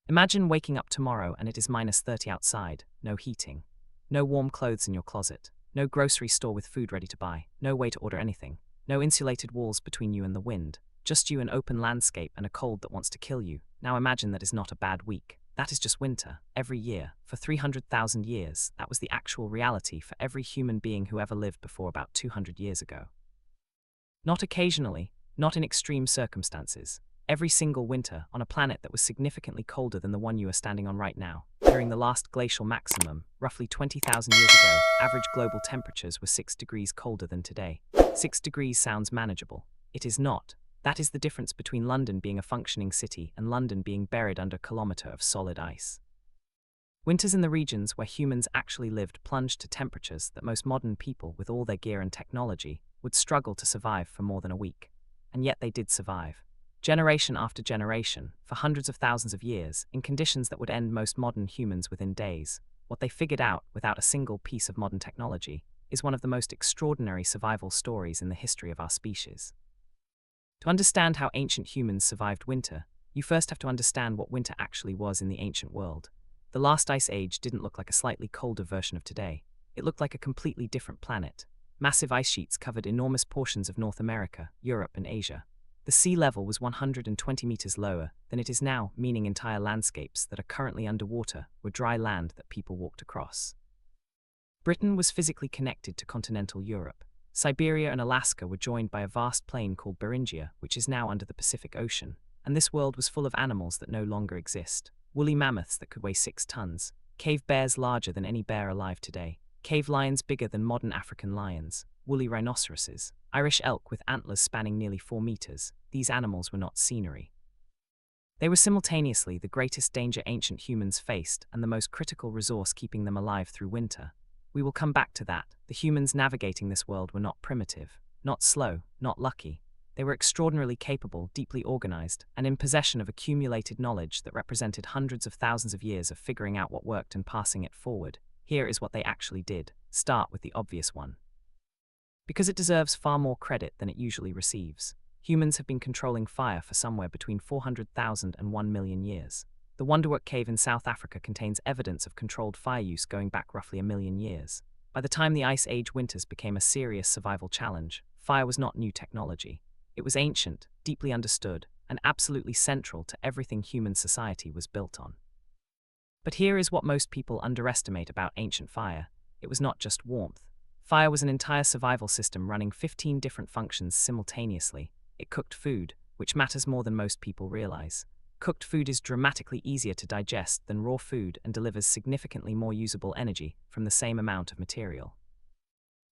Imagine waking up tomorrow and it is -30 outside, no heating, no warm clothes in your closet, no grocery store with food ready to buy, no way to order anything, no insulated walls between you and the wind, just you, an open landscape, and a cold that wants to kill you. Now imagine that is not a bad week. That is just winter, every year, for 300,000 years. That was the actual reality for every human being who ever lived before about 200 years ago. Not occasionally, not in extreme circumstances. Every single winter on a planet that was significantly colder than the one you are standing on right now. During the last glacial maximum, roughly 20,000 years ago, average global temperatures were 6 degrees colder than today. 6 degrees sounds manageable. It is not. That is the difference between London being a functioning city and London being buried under a kilometre of solid ice. Winters in the regions where humans actually lived plunged to temperatures that most modern people, with all their gear and technology, would struggle to survive for more than a week. And yet they did survive. Generation after generation, for hundreds of thousands of years, in conditions that would end most modern humans within days. What they figured out, without a single piece of modern technology, is one of the most extraordinary survival stories in the history of our species. To understand how ancient humans survived winter, you first have to understand what winter actually was in the ancient world. The last ice age didn't look like a slightly colder version of today. It looked like a completely different planet. Massive ice sheets covered enormous portions of North America, Europe, and Asia. The sea level was 120 meters lower than it is now, meaning entire landscapes that are currently underwater were dry land that people walked across. Britain was physically connected to continental Europe. Siberia and Alaska were joined by a vast plain called Beringia, which is now under the Pacific Ocean, and this world was full of animals that no longer exist. Woolly mammoths that could weigh 6 tons, cave bears larger than any bear alive today, cave lions bigger than modern African lions, woolly rhinoceroses, Irish elk with antlers spanning nearly 4 meters. These animals were not scenery. They were simultaneously the greatest danger ancient humans faced and the most critical resource keeping them alive through winter. We will come back to that. The humans navigating this world were not primitive, not slow, not lucky. They were extraordinarily capable, deeply organized, and in possession of accumulated knowledge that represented hundreds of thousands of years of figuring out what worked and passing it forward. Here is what they actually did. Start with the obvious one, because it deserves far more credit than it usually receives. Humans have been controlling fire for somewhere between 400,000 and 1 million years. The Wonderwork Cave in South Africa contains evidence of controlled fire use going back roughly 1 million years. By the time the Ice Age winters became a serious survival challenge, fire was not new technology. It was ancient, deeply understood, and absolutely central to everything human society was built on. But here is what most people underestimate about ancient fire. It was not just warmth. Fire was an entire survival system running 15 different functions simultaneously. It cooked food, which matters more than most people realize. Cooked food is dramatically easier to digest than raw food and delivers significantly more usable energy from the same amount of material.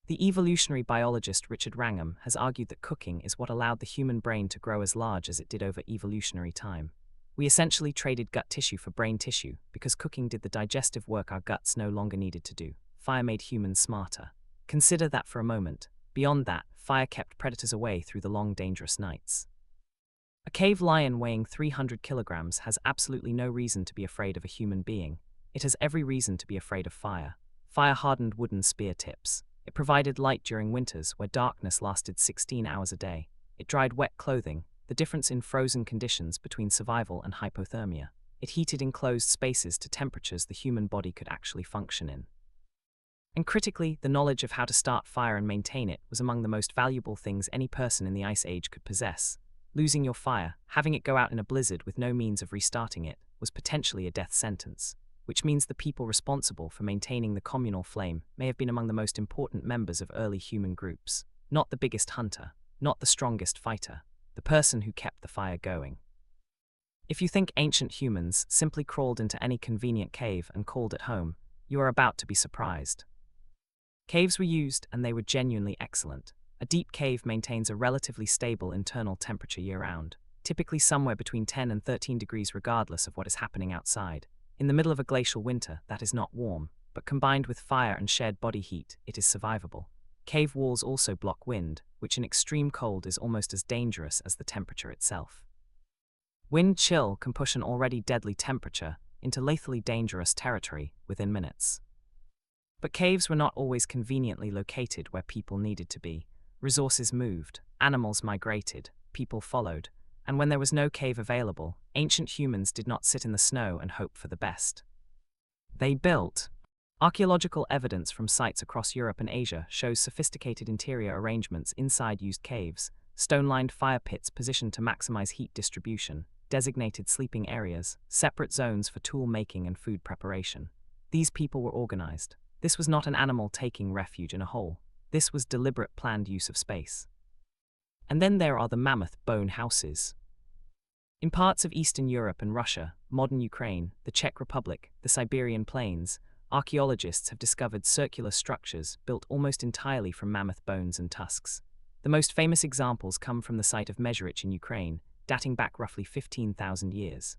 The evolutionary biologist Richard Wrangham has argued that cooking is what allowed the human brain to grow as large as it did over evolutionary time. We essentially traded gut tissue for brain tissue because cooking did the digestive work our guts no longer needed to do. Fire made humans smarter. Consider that for a moment. Beyond that, fire kept predators away through the long, dangerous nights. A cave lion weighing 300 kilograms has absolutely no reason to be afraid of a human being. It has every reason to be afraid of fire. Fire hardened wooden spear tips. It provided light during winters where darkness lasted 16 hours a day. It dried wet clothing, the difference in frozen conditions between survival and hypothermia. It heated enclosed spaces to temperatures the human body could actually function in. And critically, the knowledge of how to start fire and maintain it was among the most valuable things any person in the Ice Age could possess. Losing your fire, having it go out in a blizzard with no means of restarting it, was potentially a death sentence, which means the people responsible for maintaining the communal flame may have been among the most important members of early human groups. Not the biggest hunter, not the strongest fighter, the person who kept the fire going. If you think ancient humans simply crawled into any convenient cave and called it home, you are about to be surprised. Caves were used, and they were genuinely excellent. A deep cave maintains a relatively stable internal temperature year-round, typically somewhere between 10 and 13 degrees regardless of what is happening outside. In the middle of a glacial winter, that is not warm, but combined with fire and shared body heat, it is survivable. Cave walls also block wind, which in extreme cold is almost as dangerous as the temperature itself. Wind chill can push an already deadly temperature into lethally dangerous territory within minutes. But caves were not always conveniently located where people needed to be. Resources moved, animals migrated, people followed. And when there was no cave available, ancient humans did not sit in the snow and hope for the best. They built. Archaeological evidence from sites across Europe and Asia shows sophisticated interior arrangements inside used caves, stone-lined fire pits positioned to maximize heat distribution, designated sleeping areas, separate zones for tool making and food preparation. These people were organized. This was not an animal taking refuge in a hole. This was deliberate planned use of space. And then there are the mammoth bone houses. In parts of Eastern Europe and Russia, modern Ukraine, the Czech Republic, the Siberian plains, archaeologists have discovered circular structures built almost entirely from mammoth bones and tusks. The most famous examples come from the site of Mezhrich in Ukraine, dating back roughly 15,000 years.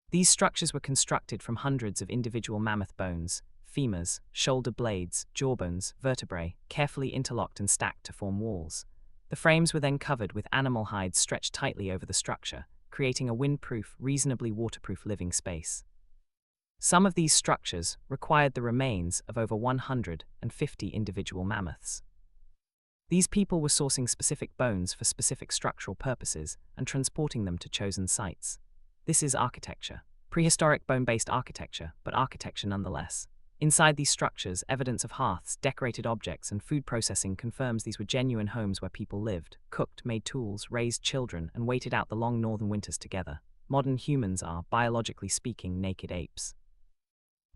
These structures were constructed from hundreds of individual mammoth bones, femurs, shoulder blades, jawbones, vertebrae, carefully interlocked and stacked to form walls. The frames were then covered with animal hides stretched tightly over the structure, creating a windproof, reasonably waterproof living space. Some of these structures required the remains of over 150 individual mammoths. These people were sourcing specific bones for specific structural purposes and transporting them to chosen sites. This is architecture. Prehistoric bone-based architecture, but architecture nonetheless. Inside these structures, evidence of hearths, decorated objects, and food processing confirms these were genuine homes where people lived, cooked, made tools, raised children, and waited out the long northern winters together. Modern humans are, biologically speaking, naked apes.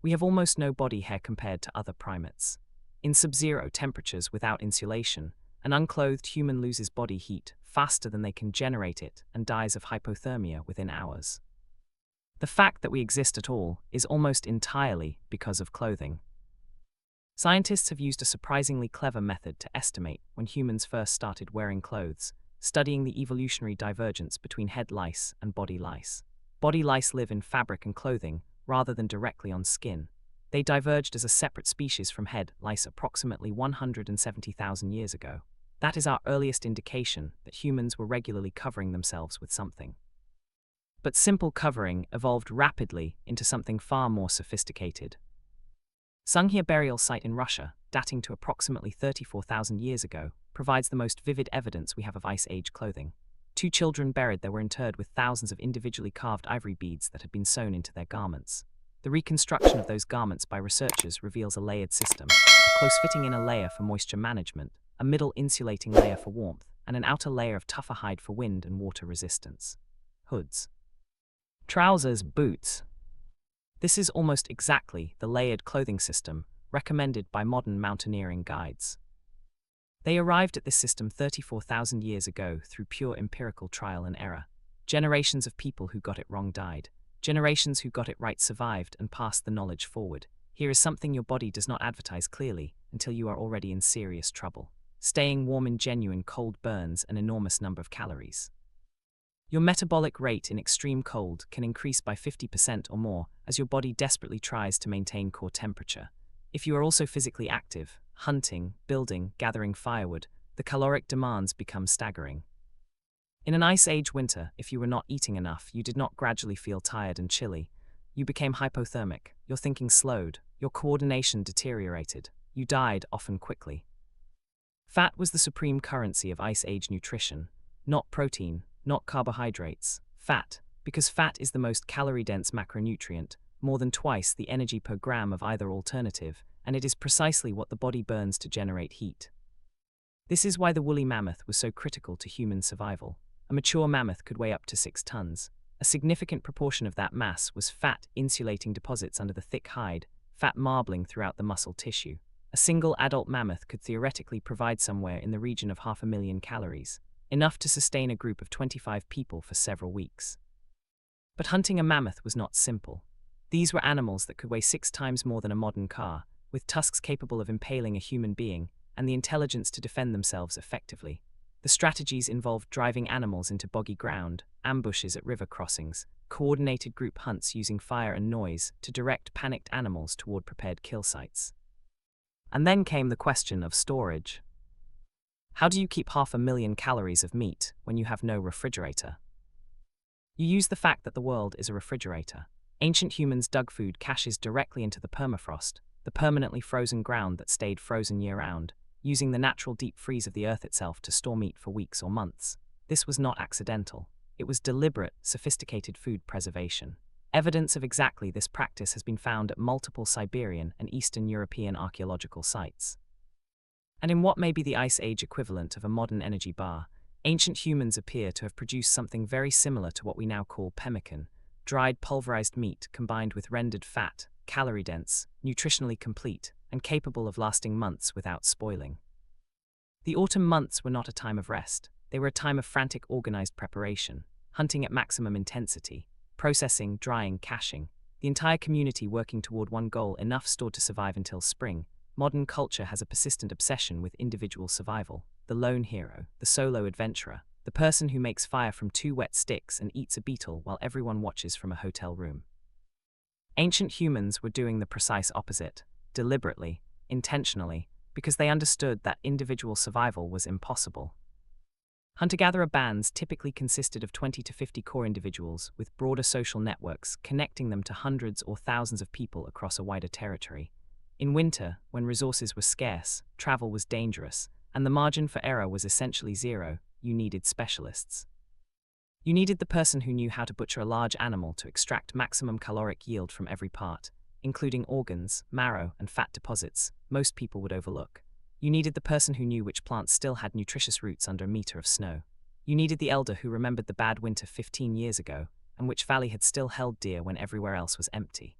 We have almost no body hair compared to other primates. In sub-zero temperatures without insulation, an unclothed human loses body heat faster than they can generate it and dies of hypothermia within hours. The fact that we exist at all is almost entirely because of clothing. Scientists have used a surprisingly clever method to estimate when humans first started wearing clothes, studying the evolutionary divergence between head lice and body lice. Body lice live in fabric and clothing rather than directly on skin. They diverged as a separate species from head lice approximately 170,000 years ago. That is our earliest indication that humans were regularly covering themselves with something. But simple covering evolved rapidly into something far more sophisticated. Sunghyr burial site in Russia, dating to approximately 34,000 years ago, provides the most vivid evidence we have of Ice Age clothing. 2 children buried there were interred with thousands of individually carved ivory beads that had been sewn into their garments. The reconstruction of those garments by researchers reveals a layered system, a close-fitting inner layer for moisture management, a middle insulating layer for warmth, and an outer layer of tougher hide for wind and water resistance. Hoods. Trousers, boots. This is almost exactly the layered clothing system recommended by modern mountaineering guides. They arrived at this system 34,000 years ago through pure empirical trial and error. Generations of people who got it wrong died. Generations who got it right survived and passed the knowledge forward. Here is something your body does not advertise clearly until you are already in serious trouble. Staying warm in genuine cold burns an enormous number of calories. Your metabolic rate in extreme cold can increase by 50% or more as your body desperately tries to maintain core temperature. If you are also physically active, hunting, building, gathering firewood, the caloric demands become staggering. In an Ice Age winter, if you were not eating enough, you did not gradually feel tired and chilly. You became hypothermic, your thinking slowed, your coordination deteriorated, you died often quickly. Fat was the supreme currency of Ice Age nutrition, not protein, not carbohydrates, fat, because fat is the most calorie-dense macronutrient, more than twice the energy per gram of either alternative, and it is precisely what the body burns to generate heat. This is why the woolly mammoth was so critical to human survival. A mature mammoth could weigh up to 6 tons. A significant proportion of that mass was fat insulating deposits under the thick hide, fat marbling throughout the muscle tissue. A single adult mammoth could theoretically provide somewhere in the region of 500,000 calories, enough to sustain a group of 25 people for several weeks. But hunting a mammoth was not simple. These were animals that could weigh 6 times more than a modern car, with tusks capable of impaling a human being, and the intelligence to defend themselves effectively. The strategies involved driving animals into boggy ground, ambushes at river crossings, coordinated group hunts using fire and noise to direct panicked animals toward prepared kill sites. And then came the question of storage. How do you keep 500,000 calories of meat when you have no refrigerator? You use the fact that the world is a refrigerator. Ancient humans dug food caches directly into the permafrost, the permanently frozen ground that stayed frozen year-round, using the natural deep freeze of the earth itself to store meat for weeks or months. This was not accidental. It was deliberate, sophisticated food preservation. Evidence of exactly this practice has been found at multiple Siberian and Eastern European archaeological sites. And in what may be the Ice Age equivalent of a modern energy bar, ancient humans appear to have produced something very similar to what we now call pemmican, dried pulverized meat combined with rendered fat, calorie-dense, nutritionally complete, and capable of lasting months without spoiling. The autumn months were not a time of rest. They were a time of frantic organized preparation, hunting at maximum intensity, processing, drying, caching, the entire community working toward one goal: enough stored to survive until spring. Modern culture has a persistent obsession with individual survival, the lone hero, the solo adventurer, the person who makes fire from 2 wet sticks and eats a beetle while everyone watches from a hotel room. Ancient humans were doing the precise opposite, deliberately, intentionally, because they understood that individual survival was impossible. Hunter-gatherer bands typically consisted of 20 to 50 core individuals with broader social networks connecting them to hundreds or thousands of people across a wider territory. In winter, when resources were scarce, travel was dangerous, and the margin for error was essentially zero, you needed specialists. You needed the person who knew how to butcher a large animal to extract maximum caloric yield from every part, including organs, marrow, and fat deposits most people would overlook. You needed the person who knew which plants still had nutritious roots under a meter of snow. You needed the elder who remembered the bad winter 15 years ago, and which valley had still held deer when everywhere else was empty.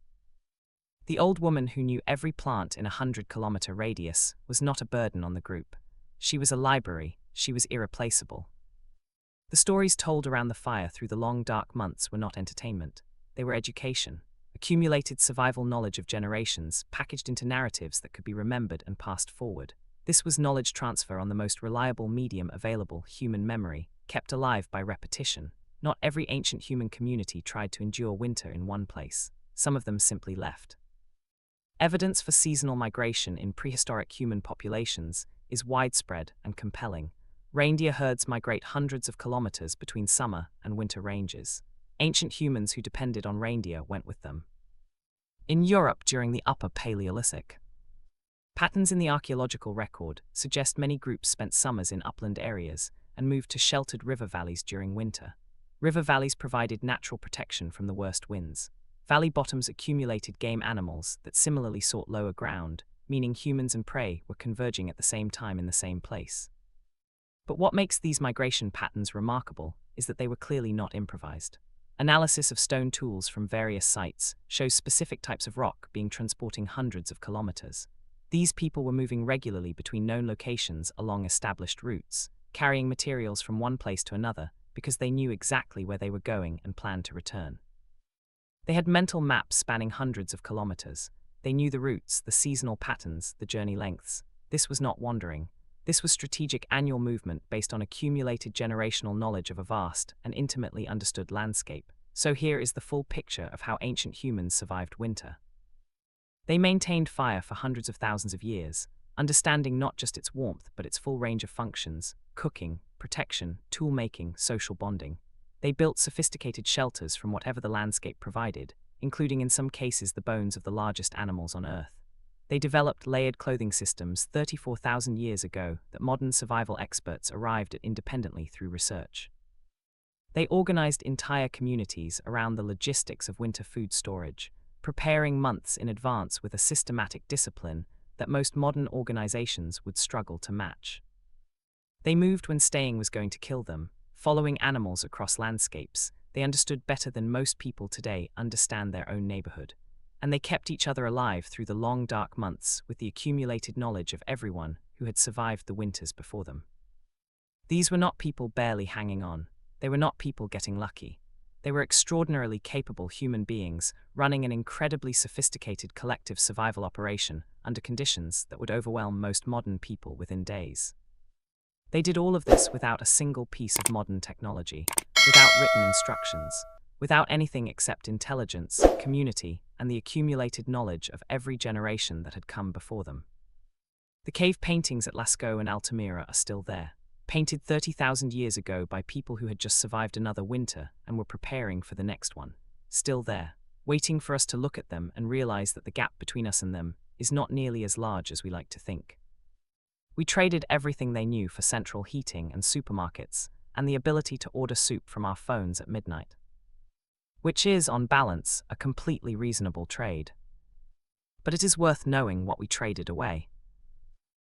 The old woman who knew every plant in a 100-kilometer radius was not a burden on the group. She was a library, she was irreplaceable. The stories told around the fire through the long dark months were not entertainment. They were education, accumulated survival knowledge of generations packaged into narratives that could be remembered and passed forward. This was knowledge transfer on the most reliable medium available, human memory, kept alive by repetition. Not every ancient human community tried to endure winter in one place. Some of them simply left. Evidence for seasonal migration in prehistoric human populations is widespread and compelling. Reindeer herds migrate hundreds of kilometers between summer and winter ranges. Ancient humans who depended on reindeer went with them. In Europe during the Upper Paleolithic, patterns in the archaeological record suggest many groups spent summers in upland areas and moved to sheltered river valleys during winter. River valleys provided natural protection from the worst winds. Valley bottoms accumulated game animals that similarly sought lower ground, meaning humans and prey were converging at the same time in the same place. But what makes these migration patterns remarkable is that they were clearly not improvised. Analysis of stone tools from various sites shows specific types of rock being transporting hundreds of kilometers. These people were moving regularly between known locations along established routes, carrying materials from one place to another because they knew exactly where they were going and planned to return. They had mental maps spanning hundreds of kilometers. They knew the routes, the seasonal patterns, the journey lengths. This was not wandering. This was strategic annual movement based on accumulated generational knowledge of a vast and intimately understood landscape. So here is the full picture of how ancient humans survived winter. They maintained fire for hundreds of thousands of years, understanding not just its warmth but its full range of functions: cooking, protection, tool-making, social bonding. They built sophisticated shelters from whatever the landscape provided, including in some cases the bones of the largest animals on Earth. They developed layered clothing systems 34,000 years ago that modern survival experts arrived at independently through research. They organized entire communities around the logistics of winter food storage, preparing months in advance with a systematic discipline that most modern organizations would struggle to match. They moved when staying was going to kill them, following animals across landscapes. They understood better than most people today understand their own neighborhood. And they kept each other alive through the long dark months with the accumulated knowledge of everyone who had survived the winters before them. These were not people barely hanging on. They were not people getting lucky. They were extraordinarily capable human beings running an incredibly sophisticated collective survival operation under conditions that would overwhelm most modern people within days. They did all of this without a single piece of modern technology, without written instructions, without anything except intelligence, community, and the accumulated knowledge of every generation that had come before them. The cave paintings at Lascaux and Altamira are still there, painted 30,000 years ago by people who had just survived another winter and were preparing for the next one. Still there, waiting for us to look at them and realize that the gap between us and them is not nearly as large as we like to think. We traded everything they knew for central heating and supermarkets, and the ability to order soup from our phones at midnight. Which is, on balance, a completely reasonable trade. But it is worth knowing what we traded away.